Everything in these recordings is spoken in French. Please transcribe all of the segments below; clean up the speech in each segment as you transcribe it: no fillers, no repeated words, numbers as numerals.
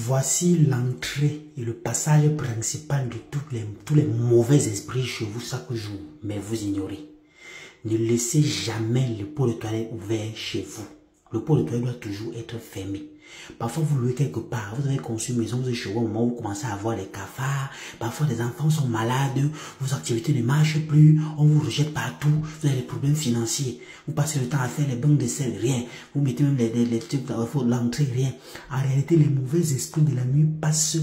Voici l'entrée et le passage principal de tous les mauvais esprits chez vous chaque jour. Mais vous ignorez. Ne laissez jamais le pot de toilette ouvert chez vous. Le pot de toilette doit toujours être fermé. Parfois, vous louez quelque part, vous avez conçu une maison, vous êtes chez vous au moment où vous commencez à avoir les cafards. Parfois, les enfants sont malades, vos activités ne marchent plus, on vous rejette partout, vous avez des problèmes financiers. Vous passez le temps à faire les banques de sel, rien. Vous mettez même les trucs dans l'entrée, rien. En réalité, les mauvais esprits de la nuit passent.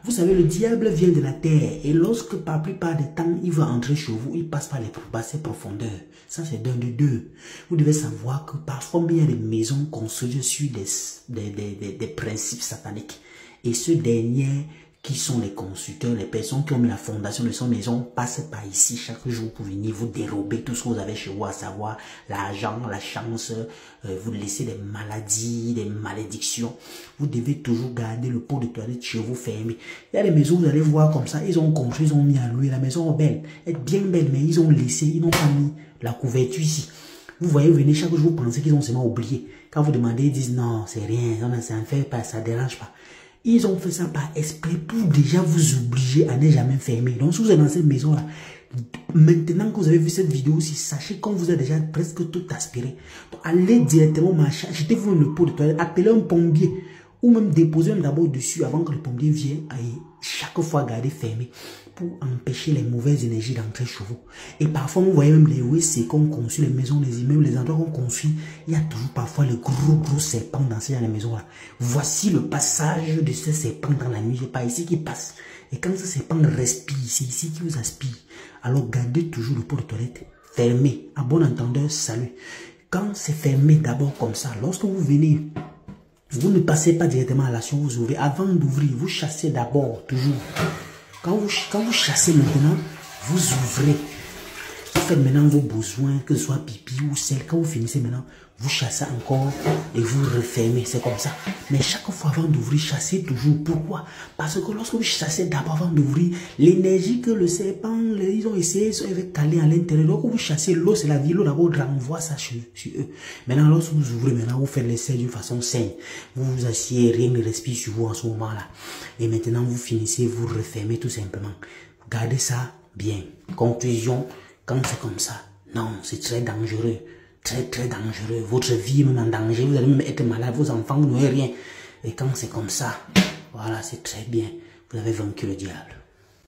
Vous savez, le diable vient de la terre et lorsque par la plupart des temps, il va entrer chez vous, il passe par les basses profondeurs. Ça, c'est d'un de deux. Vous devez savoir que parfois, il y a des maisons construites sur des principes sataniques. Et ceux derniers qui sont les constructeurs, les personnes qui ont mis la fondation de son maison, passent par ici chaque jour pour venir vous dérober tout ce que vous avez chez vous, à savoir l'argent, la chance, vous laissez des maladies, des malédictions. Vous devez toujours garder le pot de toilette chez vous fermé. Il y a des maisons, vous allez voir comme ça, ils ont construit, ils ont mis à louer, la maison est belle, elle est bien belle, mais ils ont laissé, ils n'ont pas mis la couverture ici. Vous voyez venir chaque jour, vous pensez qu'ils ont seulement oublié. Quand vous demandez, ils disent non, c'est rien, ça ne fait pas, ça ne dérange pas. Ils ont fait ça par esprit pour déjà vous obliger à ne jamais fermer. Donc, si vous êtes dans cette maison-là, maintenant que vous avez vu cette vidéo aussi, sachez qu'on vous a déjà presque tout aspiré. Donc, allez directement marcher, achetez-vous le pot de toilette, appelez un plombier ou même déposez d'abord dessus avant que le plombier vienne et chaque fois garder fermé pour empêcher les mauvaises énergies d'entrer chez vous. Et parfois, vous voyez même les WC qu'on construit, les maisons, les immeubles, les endroits qu'on construit, il y a toujours parfois les gros serpents dans ces maisons-là. Voici le passage de ces serpents dans la nuit. C'est pas ici qui passe. Et quand ce serpent respire, c'est ici qui vous aspire. Alors gardez toujours le pot de toilette fermé. À bon entendeur, salut. Quand c'est fermé d'abord comme ça, lorsque vous venez, vous ne passez pas directement à l'action, vous ouvrez. Avant d'ouvrir, vous chassez d'abord, toujours. Quand vous chassez maintenant, vous ouvrez. Vous faites maintenant vos besoins, que ce soit pipi ou sel. Quand vous finissez maintenant, vous chassez encore et vous refermez. C'est comme ça. Mais chaque fois avant d'ouvrir, chassez toujours. Pourquoi? Parce que lorsque vous chassez d'abord avant d'ouvrir, l'énergie que le serpent, ils ont essayé, ils ont calé à l'intérieur. Donc vous chassez l'eau, c'est la vie. L'eau d'abord renvoie ça sur eux. Maintenant, lorsque vous ouvrez, maintenant vous faites l'essai d'une façon saine. Vous vous asseyez, rien ne respire sur vous en ce moment-là. Et maintenant vous finissez, vous refermez tout simplement. Gardez ça bien. Conclusion. Quand c'est comme ça, non, c'est très dangereux, très dangereux. Votre vie est même en danger, vous allez même être malade, vos enfants, vous n'aurez rien. Et quand c'est comme ça, voilà, c'est très bien, vous avez vaincu le diable.